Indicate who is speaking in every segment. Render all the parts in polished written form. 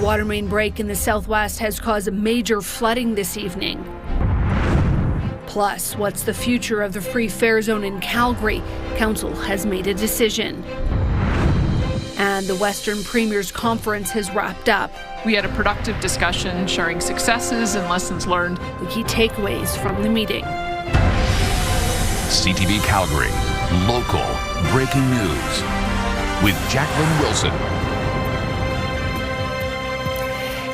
Speaker 1: water main break in the southwest has caused major flooding this evening. Plus, what's the future of the free fare zone in Calgary? Council has made a decision. And the Western Premier's Conference has wrapped up.
Speaker 2: We had a productive discussion sharing successes and lessons learned.
Speaker 1: The key takeaways from the meeting.
Speaker 3: CTV Calgary, local breaking news with Jacqueline Wilson.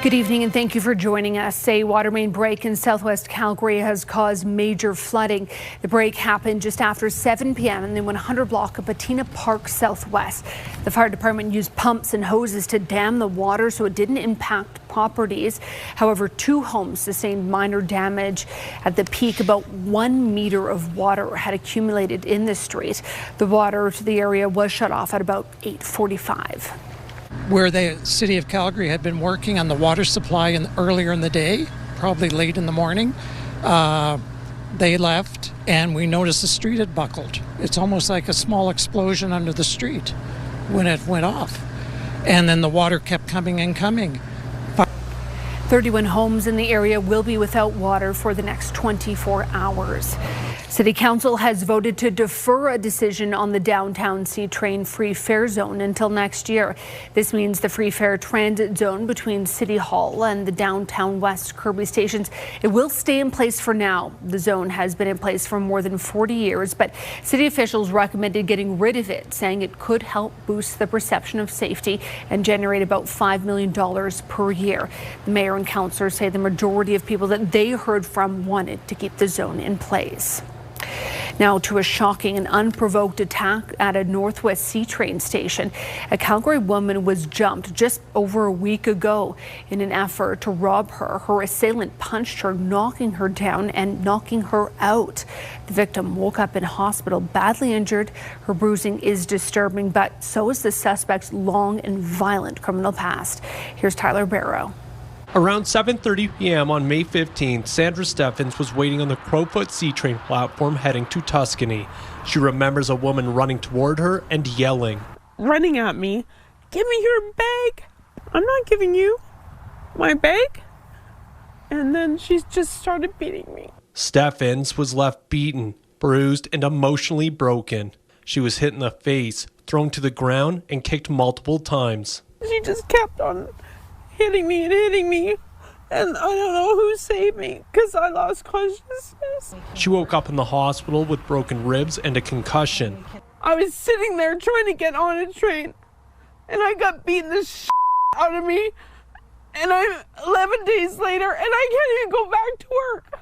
Speaker 1: Good evening and thank you for joining us. A water main break in southwest Calgary has caused major flooding. The break happened just after 7 p.m. in the 100 block of Patina Park Southwest. The fire department used pumps and hoses to dam the water so it didn't impact properties. However, 2 homes sustained minor damage. At the peak, about 1 meter of water had accumulated in the street. The water to the area was shut off at about 8:45.
Speaker 4: Where the City of Calgary had been working on the water supply earlier in the day, probably late in the morning, they left and we noticed the street had buckled. It's almost like a small explosion under the street when it went off. And then the water kept coming and coming.
Speaker 1: 31 homes in the area will be without water for the next 24 hours. City Council has voted to defer a decision on the downtown C-Train free fare zone until next year. This means the free fare transit zone between City Hall and the downtown West Kirby stations, it will stay in place for now. The zone has been in place for more than 40 years, but city officials recommended getting rid of it, saying it could help boost the perception of safety and generate about $5 million per year. The mayor and councillors say the majority of people that they heard from wanted to keep the zone in place. Now to a shocking and unprovoked attack at a Northwest C-Train station. A Calgary woman was jumped just over a week ago. In an effort to rob her, her assailant punched her, knocking her down and knocking her out. The victim woke up in hospital badly injured. Her bruising is disturbing, but so is the suspect's long and violent criminal past. Here's Tyler Barrow.
Speaker 5: Around 7:30 p.m. on May 15th, Sandra Steffens was waiting on the Crowfoot C-Train platform heading to Tuscany. She remembers a woman running toward her and yelling,
Speaker 6: running at me, "Give me your bag. I'm not giving you my bag." And then she just started beating me.
Speaker 5: Steffens was left beaten, bruised, and emotionally broken. She was hit in the face, thrown to the ground, and kicked multiple times.
Speaker 6: She just kept on hitting me, and I don't know who saved me because I lost consciousness.
Speaker 5: She woke up in the hospital with broken ribs and a concussion.
Speaker 6: I was sitting there trying to get on a train, and I got beaten the shit out of me, and I'm 11 days later, and I can't even go back to work.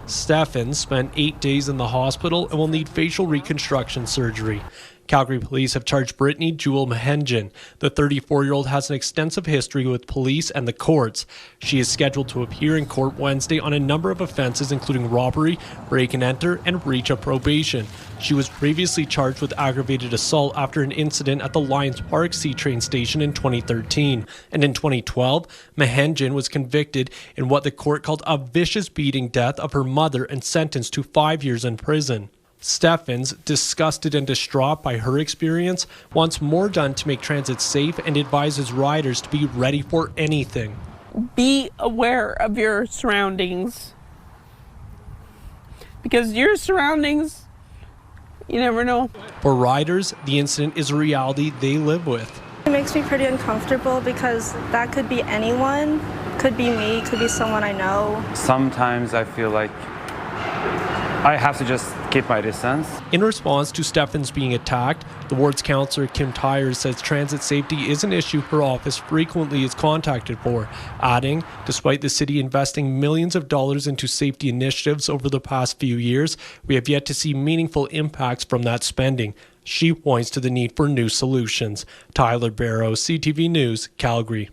Speaker 5: Steffens spent 8 days in the hospital and will need facial reconstruction surgery. Calgary police have charged Brittany Jewel Mahenjan. The 34-year-old has an extensive history with police and the courts. She is scheduled to appear in court Wednesday on a number of offenses, including robbery, break-and-enter, and breach of probation. She was previously charged with aggravated assault after an incident at the Lions Park C-Train station in 2013. And in 2012, Mahenjan was convicted in what the court called a vicious beating death of her mother and sentenced to 5 years in prison. Steffens, disgusted and distraught by her experience, wants more done to make transit safe and advises riders to be ready for anything.
Speaker 6: Be aware of your surroundings, because your surroundings, you never know.
Speaker 5: For riders, the incident is a reality they live with.
Speaker 7: It makes me pretty uncomfortable because that could be anyone, could be me, could be someone I know.
Speaker 8: Sometimes I feel like I have to just keep my distance.
Speaker 5: In response to Steffens being attacked, the ward's councillor Kim Tyers says transit safety is an issue her office frequently is contacted for, adding, despite the city investing millions of dollars into safety initiatives over the past few years, we have yet to see meaningful impacts from that spending. She points to the need for new solutions. Tyler Barrow, CTV News, Calgary.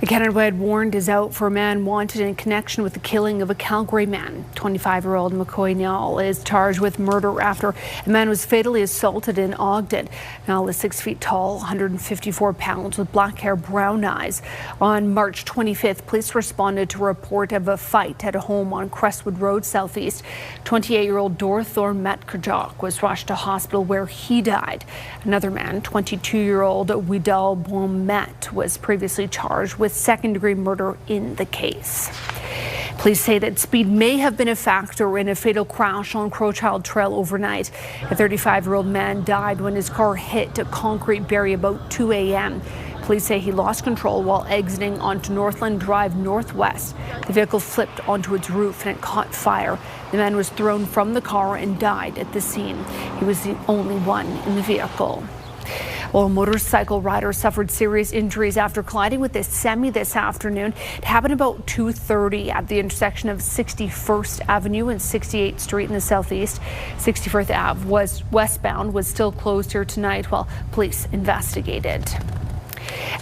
Speaker 1: A Canada-wide warrant is out for a man wanted in connection with the killing of a Calgary man. 25-year-old McCoy Niall is charged with murder after a man was fatally assaulted in Ogden. Niall is 6 feet tall, 154 pounds, with black hair, brown eyes. On March 25th, police responded to a report of a fight at a home on Crestwood Road Southeast. 28-year-old Dorthor Metkrajok was rushed to hospital where he died. Another man, 22-year-old Widal Bonmet, was previously charged with with second-degree murder in the case. Police say that speed may have been a factor in a fatal crash on Crowchild Trail overnight. A 35-year-old man died when his car hit a concrete barrier about 2 a.m. Police say he lost control while exiting onto Northland Drive Northwest. The vehicle flipped onto its roof and it caught fire. The man was thrown from the car and died at the scene. He was the only one in the vehicle. Well, a motorcycle rider suffered serious injuries after colliding with a semi this afternoon. It happened about 2:30 at the intersection of 61st Avenue and 68th Street in the southeast. 64th Ave was westbound, was still closed here tonight while police investigated.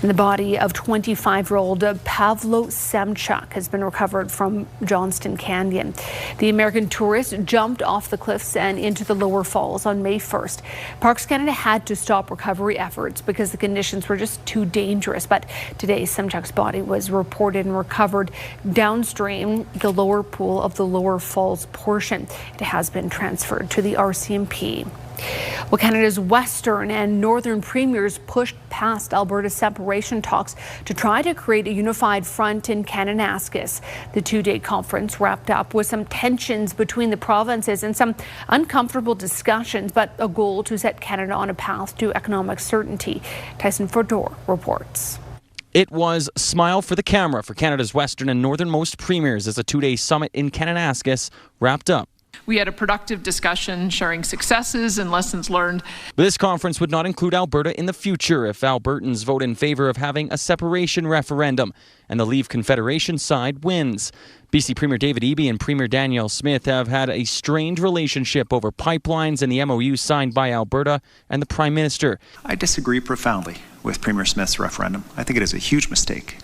Speaker 1: And the body of 25-year-old Pavlo Semchuk has been recovered from Johnston Canyon. The American tourist jumped off the cliffs and into the lower falls on May 1st. Parks Canada had to stop recovery efforts because the conditions were just too dangerous. But today, Semchuk's body was reported and recovered downstream the lower pool of the lower falls portion. It has been transferred to the RCMP. Well, Canada's western and northern premiers pushed past Alberta's separation talks to try to create a unified front in Kananaskis. The two-day conference wrapped up with some tensions between the provinces and some uncomfortable discussions, but a goal to set Canada on a path to economic certainty. Tyson Fodor reports.
Speaker 9: It was smile for the camera for Canada's western and northernmost premiers as a two-day summit in Kananaskis wrapped up.
Speaker 2: We had a productive discussion, sharing successes and lessons learned.
Speaker 9: This conference would not include Alberta in the future if Albertans vote in favour of having a separation referendum and the Leave Confederation side wins. BC Premier David Eby and Premier Danielle Smith have had a strained relationship over pipelines and the MOU signed by Alberta and the Prime Minister.
Speaker 10: I disagree profoundly with Premier Smith's referendum. I think it is a huge mistake.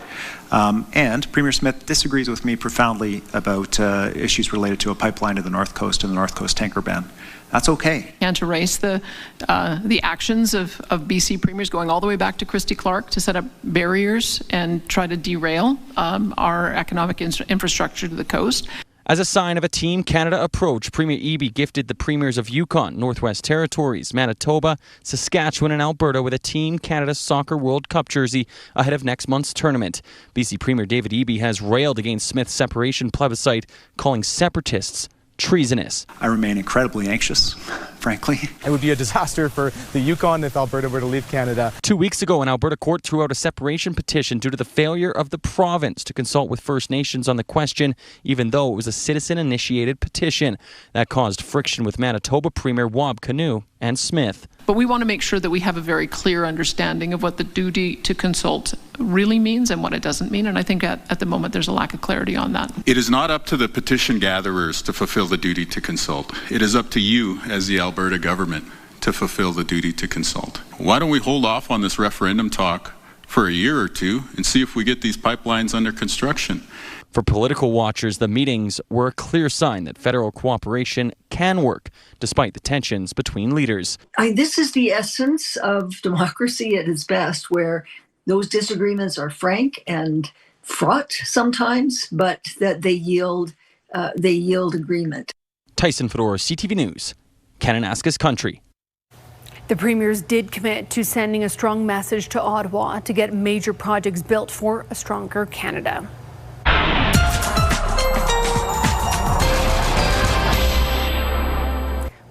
Speaker 10: And Premier Smith disagrees with me profoundly about issues related to a pipeline to the North Coast and the North Coast tanker ban. That's okay.
Speaker 2: And to raise the actions of BC premiers going all the way back to Christy Clark to set up barriers and try to derail our economic infrastructure to the coast.
Speaker 9: As a sign of a Team Canada approach, Premier Eby gifted the premiers of Yukon, Northwest Territories, Manitoba, Saskatchewan and Alberta with a Team Canada Soccer World Cup jersey ahead of next month's tournament. BC Premier David Eby has railed against Smith's separation plebiscite, calling separatists treasonous.
Speaker 10: I remain incredibly anxious, frankly.
Speaker 11: It would be a disaster for the Yukon if Alberta were to leave Canada.
Speaker 9: 2 weeks ago, an Alberta court threw out a separation petition due to the failure of the province to consult with First Nations on the question, even though it was a citizen-initiated petition. That caused friction with Manitoba Premier Wab Kinew and Smith.
Speaker 2: But we want to make sure that we have a very clear understanding of what the duty to consult really means and what it doesn't mean. And I think at the moment there's a lack of clarity on that.
Speaker 12: It is not up to the petition gatherers to fulfill the duty to consult. It is up to you as the Alberta government to fulfill the duty to consult. Why don't we hold off on this referendum talk for a year or two and see if we get these pipelines under construction?
Speaker 9: For political watchers, the meetings were a clear sign that federal cooperation can work, despite the tensions between leaders.
Speaker 13: This is the essence of democracy at its best, where those disagreements are frank and fraught sometimes, but that they yield agreement.
Speaker 9: Tyson Fedora, CTV News, Kananaskis Country.
Speaker 1: The premiers did commit to sending a strong message to Ottawa to get major projects built for a stronger Canada.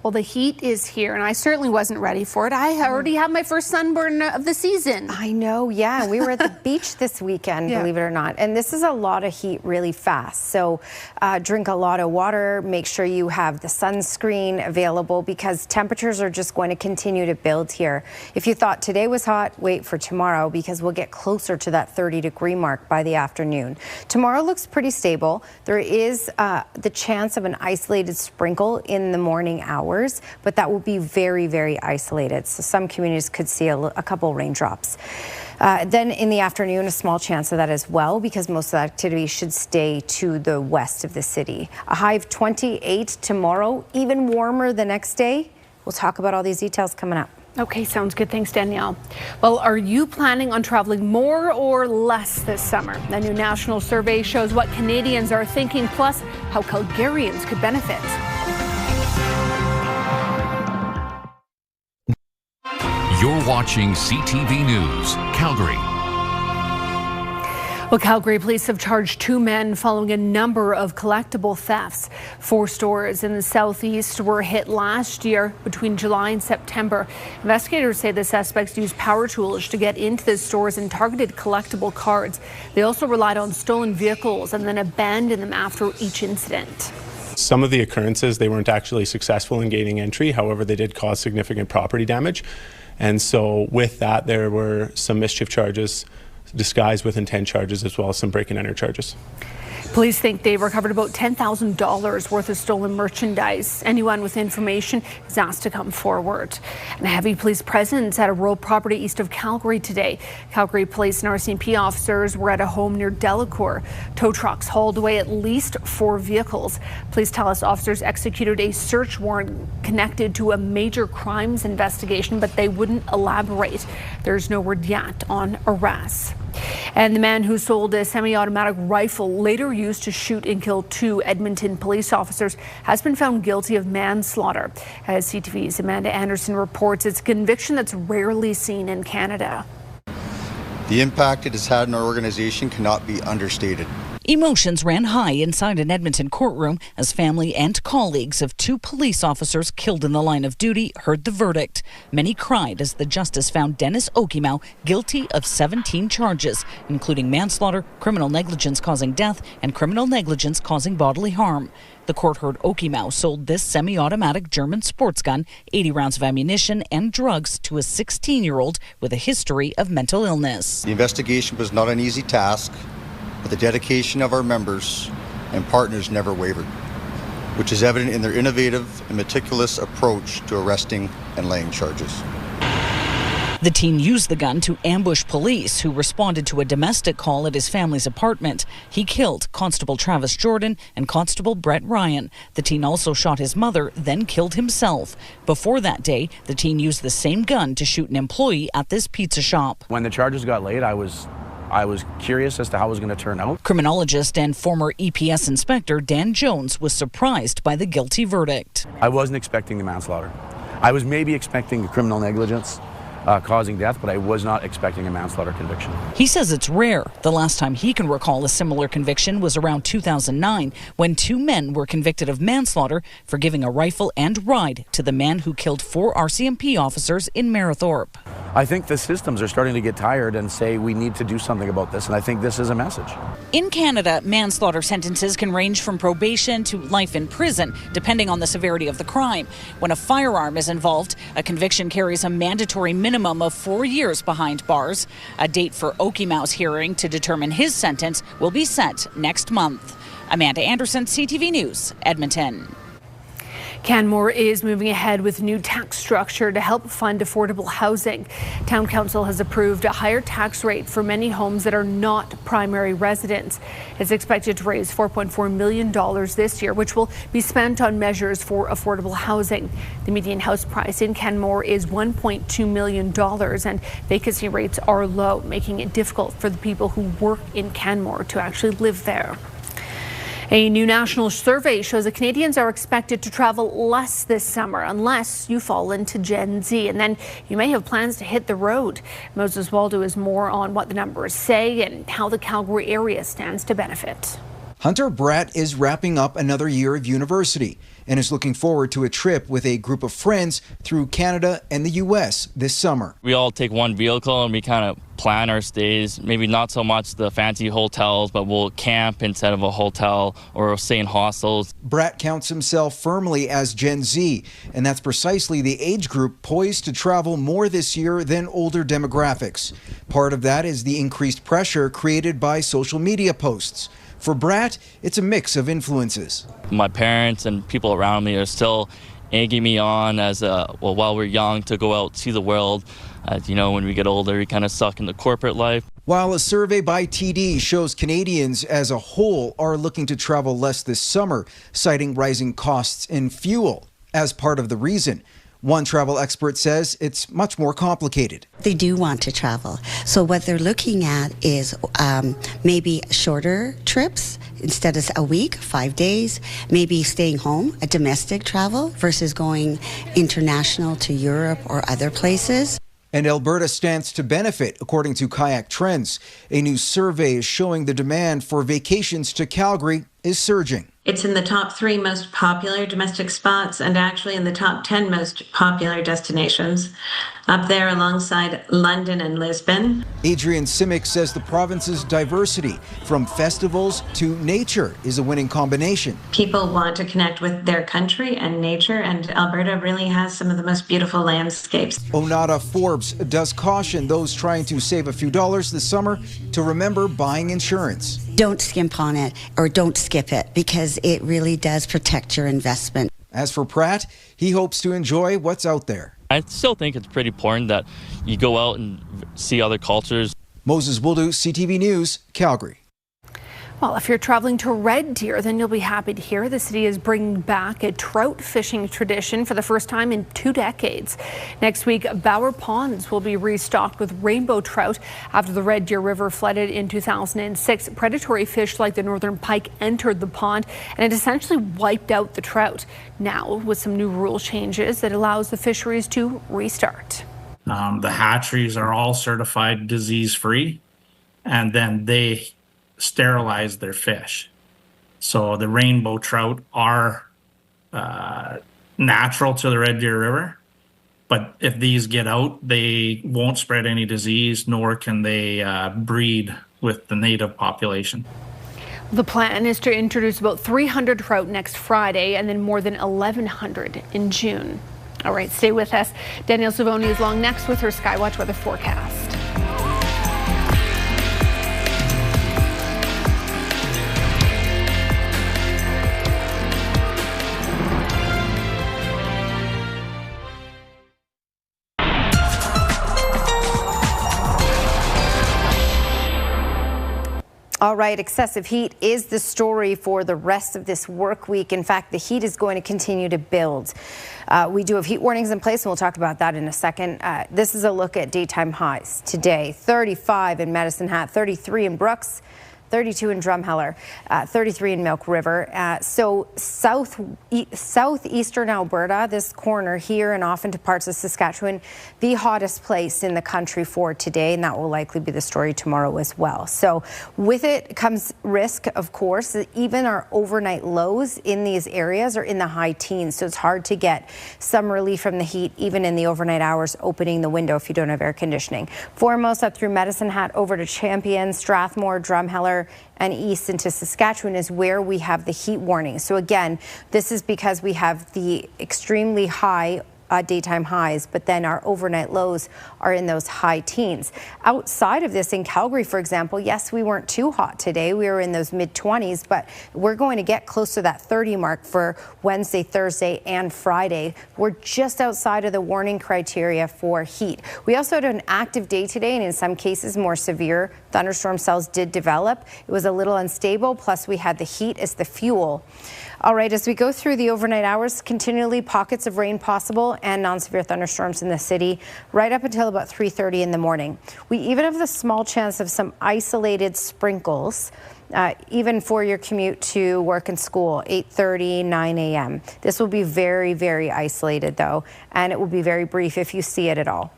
Speaker 1: Well, the heat is here, and I certainly wasn't ready for it. I already had my first sunburn of the season.
Speaker 14: I know, yeah. We were at the beach this weekend, believe it or not. And this is a lot of heat really fast. So drink a lot of water. Make sure you have the sunscreen available because temperatures are just going to continue to build here. If you thought today was hot, wait for tomorrow because we'll get closer to that 30-degree mark by the afternoon. Tomorrow looks pretty stable. There is the chance of an isolated sprinkle in the morning hours. But that will be very, very isolated. So some communities could see a couple raindrops. Then in the afternoon, a small chance of that as well, because most of the activity should stay to the west of the city. A high of 28 tomorrow, even warmer the next day. We'll talk about all these details coming up.
Speaker 1: Okay, sounds good. Thanks, Danielle. Well, are you planning on traveling more or less this summer? A new national survey shows what Canadians are thinking, plus how Calgarians could benefit. You're watching CTV News, Calgary. Well, Calgary police have charged 2 men following a number of collectible thefts. 4 stores in the southeast were hit last year between July and September. Investigators say the suspects used power tools to get into the stores and targeted collectible cards. They also relied on stolen vehicles and then abandoned them after each incident.
Speaker 11: Some of the occurrences, they weren't actually successful in gaining entry. However, they did cause significant property damage. And so with that, there were some mischief charges disguised with intent charges, as well as some break and enter charges.
Speaker 1: Police think they recovered about $10,000 worth of stolen merchandise. Anyone with information is asked to come forward. And a heavy police presence at a rural property east of Calgary today. Calgary police and RCMP officers were at a home near Delacour. Tow trucks hauled away at least 4 vehicles. Police tell us officers executed a search warrant connected to a major crimes investigation, but they wouldn't elaborate. There's no word yet on arrests. And the man who sold a semi-automatic rifle later used to shoot and kill 2 Edmonton police officers has been found guilty of manslaughter. As CTV's Amanda Anderson reports, it's a conviction that's rarely seen in Canada.
Speaker 15: The impact it has had on our organization cannot be understated.
Speaker 16: Emotions ran high inside an Edmonton courtroom as family and colleagues of 2 police officers killed in the line of duty heard the verdict. Many cried as the justice found Dennis Okimau guilty of 17 charges, including manslaughter, criminal negligence causing death, and criminal negligence causing bodily harm. The court heard Okimau sold this semi-automatic German sports gun, 80 rounds of ammunition, and drugs to a 16-year-old with a history of mental illness.
Speaker 15: The investigation was not an easy task, but the dedication of our members and partners never wavered, which is evident in their innovative and meticulous approach to arresting and laying charges.
Speaker 16: The teen used the gun to ambush police who responded to a domestic call at his family's apartment. He killed Constable Travis Jordan and Constable Brett Ryan. The teen also shot his mother, then killed himself. Before that day, the teen used the same gun to shoot an employee at this pizza shop.
Speaker 17: When the charges got laid, I was curious as to how it was going to turn out.
Speaker 16: Criminologist and former EPS inspector Dan Jones was surprised by the guilty verdict.
Speaker 17: I wasn't expecting the manslaughter. I was maybe expecting the criminal negligence causing death, but I was not expecting a manslaughter conviction.
Speaker 16: He says it's rare. The last time he can recall a similar conviction was around 2009, when 2 men were convicted of manslaughter for giving a rifle and ride to the man who killed 4 RCMP officers in Marathorpe.
Speaker 17: I think the systems are starting to get tired and say we need to do something about this, and I think this is a message.
Speaker 16: In Canada, manslaughter sentences can range from probation to life in prison, depending on the severity of the crime. When a firearm is involved, a conviction carries a mandatory minimum of 4 years behind bars. A date for Okimau's hearing to determine his sentence will be set next month. Amanda Anderson, CTV News, Edmonton.
Speaker 1: Canmore is moving ahead with new tax structure to help fund affordable housing. Town Council has approved a higher tax rate for many homes that are not primary residents. It's expected to raise $4.4 million this year, which will be spent on measures for affordable housing. The median house price in Canmore is $1.2 million, and vacancy rates are low, making it difficult for the people who work in Canmore to actually live there. A new national survey shows that Canadians are expected to travel less this summer unless you fall into Gen Z, and then you may have plans to hit the road. Moses Waldo is more on what the numbers say and how the Calgary area stands to benefit.
Speaker 18: Hunter Bratt is wrapping up another year of university and is looking forward to a trip with a group of friends through Canada and the U.S. this summer.
Speaker 19: We all take one vehicle and we kind of plan our stays, maybe not so much the fancy hotels, but we'll camp instead of a hotel or stay in hostels.
Speaker 18: Bratt counts himself firmly as Gen Z, and that's precisely the age group poised to travel more this year than older demographics. Part of that is the increased pressure created by social media posts. For Bratt, it's a mix of influences.
Speaker 19: My parents and people around me are still egging me on while we're young to go out, see the world. You know, when we get older, we kind of suck in the corporate life.
Speaker 18: While a survey by TD shows Canadians as a whole are looking to travel less this summer, citing rising costs in fuel as part of the reason. One travel expert says it's much more complicated.
Speaker 20: They do want to travel. So what they're looking at is maybe shorter trips instead of a week, 5 days, maybe staying home, a domestic travel versus going international to Europe or other places.
Speaker 18: And Alberta stands to benefit, according to Kayak Trends. A new survey is showing the demand for vacations to Calgary is surging.
Speaker 21: It's in the top 3 most popular domestic spots and actually in the top 10 most popular destinations, up there alongside London and Lisbon.
Speaker 18: Adrian Simic says the province's diversity, from festivals to nature, is a winning combination.
Speaker 21: People want to connect with their country and nature, and Alberta really has some of the most beautiful landscapes.
Speaker 18: Onada Forbes does caution those trying to save a few dollars this summer to remember buying insurance.
Speaker 20: Don't skimp on it or don't skip it, because it really does protect your investment.
Speaker 18: As for Pratt, he hopes to enjoy what's out there.
Speaker 19: I still think it's pretty important that you go out and see other cultures.
Speaker 18: Moses Wildu, CTV News, Calgary.
Speaker 1: Well, if you're traveling to Red Deer, then you'll be happy to hear the city is bringing back a trout fishing tradition for the first time in 2 decades. Next week, Bower Ponds will be restocked with rainbow trout. After the Red Deer River flooded in 2006, predatory fish like the northern pike entered the pond, and it essentially wiped out the trout. Now, with some new rule changes, it allows the fisheries to restart.
Speaker 22: The hatcheries are all certified disease-free, and then they sterilize their fish. So the rainbow trout are natural to the Red Deer River, but if these get out, they won't spread any disease, nor can they breed with the native population.
Speaker 1: The plan is to introduce about 300 trout next Friday and then more than 1,100 in June. All right, stay with us. Danielle Savoni is along next with her Skywatch weather forecast.
Speaker 14: All right, excessive heat is the story for the rest of this work week. In fact, the heat is going to continue to build. We do have heat warnings in place, and we'll talk about that in a second. This is a look at daytime highs today. 35 in Medicine Hat, 33 in Brooks, 32 in Drumheller, 33 in Milk River. So southeastern Alberta, this corner here and off into parts of Saskatchewan, the hottest place in the country for today, and that will likely be the story tomorrow as well. So with it comes risk, of course. Even our overnight lows in these areas are in the high teens, so it's hard to get some relief from the heat even in the overnight hours opening the window if you don't have air conditioning. Foremost up through Medicine Hat over to Champion, Strathmore, Drumheller, and east into Saskatchewan is where we have the heat warning. So again, this is because we have the extremely high daytime highs, but then our overnight lows are in those high teens. Outside of this, in Calgary, for example, yes, we weren't too hot today. We were in those mid-20s, but we're going to get close to that 30 mark for Wednesday, Thursday, and Friday. We're just outside of the warning criteria for heat. We also had an active day today, and in some cases, more severe thunderstorm cells did develop. It was a little unstable, plus we had the heat as the fuel. All right, as we go through the overnight hours, continually pockets of rain possible and non-severe thunderstorms in the city right up until about 3:30 in the morning. We even have the small chance of some isolated sprinkles, even for your commute to work and school, 8:30, 9 a.m. This will be very, very isolated, though, and it will be very brief if you see it at all.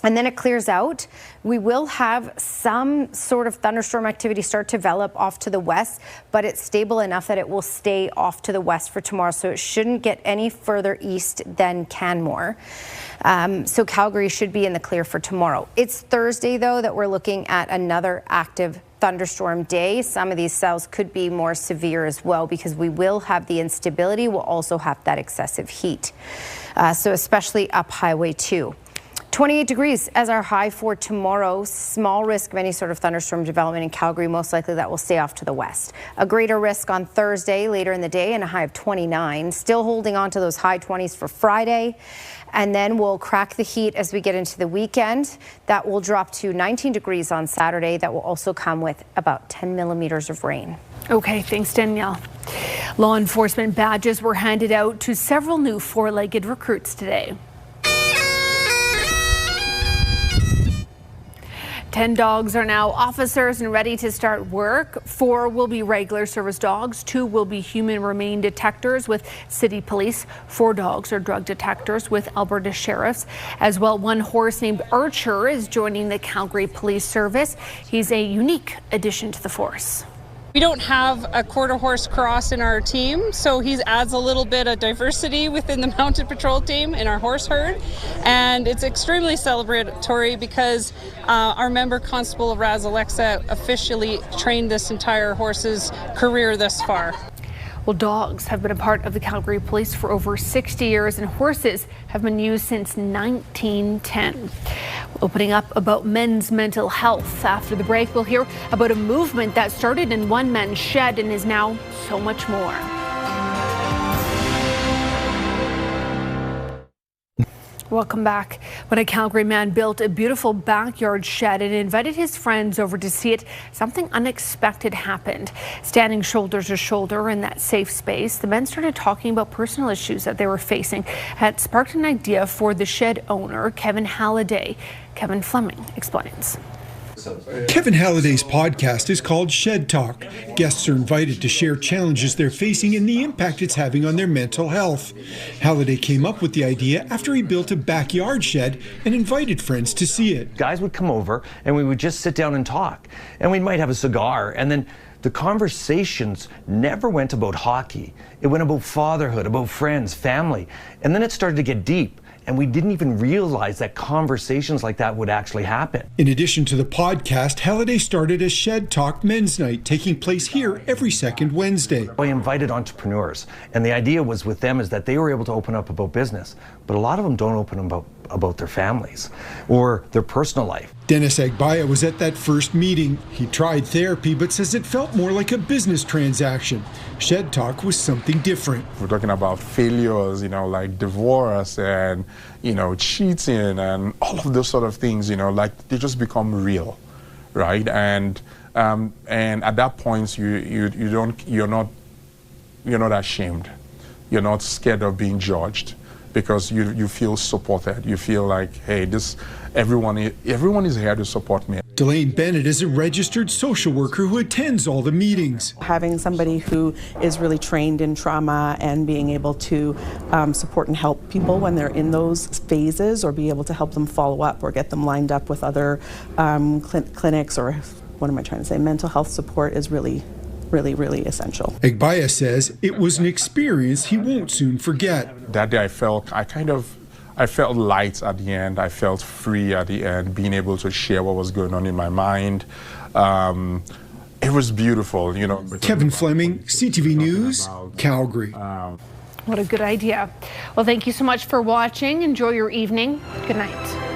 Speaker 14: And then it clears out. We will have some sort of thunderstorm activity start to develop off to the west, but it's stable enough that it will stay off to the west for tomorrow, so it shouldn't get any further east than Canmore. So Calgary should be in the clear for tomorrow. It's Thursday, though, that we're looking at another active thunderstorm day. Some of these cells could be more severe as well because we will have the instability. We'll also have that excessive heat. So especially up Highway 2. 28 degrees as our high for tomorrow. Small risk of any sort of thunderstorm development in Calgary. Most likely that will stay off to the west. A greater risk on Thursday later in the day and a high of 29. Still holding on to those high 20s for Friday. And then we'll crack the heat as we get into the weekend. That will drop to 19 degrees on Saturday. That will also come with about 10 millimeters of rain.
Speaker 1: Okay, thanks, Danielle. Law enforcement badges were handed out to several new four-legged recruits today. 10 dogs are now officers and ready to start work. 4 will be regular service dogs. 2 will be human remain detectors with city police. 4 dogs are drug detectors with Alberta sheriffs. As well, 1 horse named Archer is joining the Calgary Police Service. He's a unique addition to the force.
Speaker 3: We don't have a quarter horse cross in our team, so he adds a little bit of diversity within the mounted patrol team in our horse herd. And it's extremely celebratory because our member constable Raz Alexa officially trained this entire horse's career thus far.
Speaker 1: Well, dogs have been a part of the Calgary Police for over 60 years, and horses have been used since 1910. Opening up about men's mental health. After the break, we'll hear about a movement that started in one man's shed and is now so much more. Welcome back. When a Calgary man built a beautiful backyard shed and invited his friends over to see it, something unexpected happened. Standing shoulder to shoulder in that safe space, the men started talking about personal issues that they were facing. That sparked an idea for the shed owner, Kevin Halliday. Kevin Fleming explains.
Speaker 4: Kevin Halliday's podcast is called Shed Talk. Guests are invited to share challenges they're facing and the impact it's having on their mental health. Halliday came up with the idea after he built a backyard shed and invited friends to see it.
Speaker 23: Guys would come over and we would just sit down and talk, and we might have a cigar, and then the conversations never went about hockey. It went about fatherhood, about friends, family, and then it started to get deep. And we didn't even realize that conversations like that would actually happen.
Speaker 4: In addition to the podcast, Halliday started a Shed Talk Men's Night, taking place here every second Wednesday.
Speaker 23: I invited entrepreneurs, and the idea was with them is that they were able to open up about business, but a lot of them don't open about their families or their personal life.
Speaker 4: Dennis Agbaya was at that first meeting. He tried therapy, but says it felt more like a business transaction. Shed Talk was something different.
Speaker 24: We're talking about failures, like divorce and, cheating and all of those sort of things, like they just become real, right? And at that point, you're not ashamed. You're not scared of being judged because you feel supported. You feel like, hey, everyone is here to support me.
Speaker 4: Delane Bennett is a registered social worker who attends all the meetings.
Speaker 25: Having somebody who is really trained in trauma and being able to support and help people when they're in those phases, or be able to help them follow up or get them lined up with other clinics, or mental health support is really essential.
Speaker 4: Agbaya says it was an experience he won't soon forget.
Speaker 24: That day I felt light at the end. I felt free at the end, being able to share what was going on in my mind. It was beautiful,
Speaker 4: Kevin Fleming, CTV News, Calgary.
Speaker 1: What a good idea. Well, thank you so much for watching. Enjoy your evening. Good night.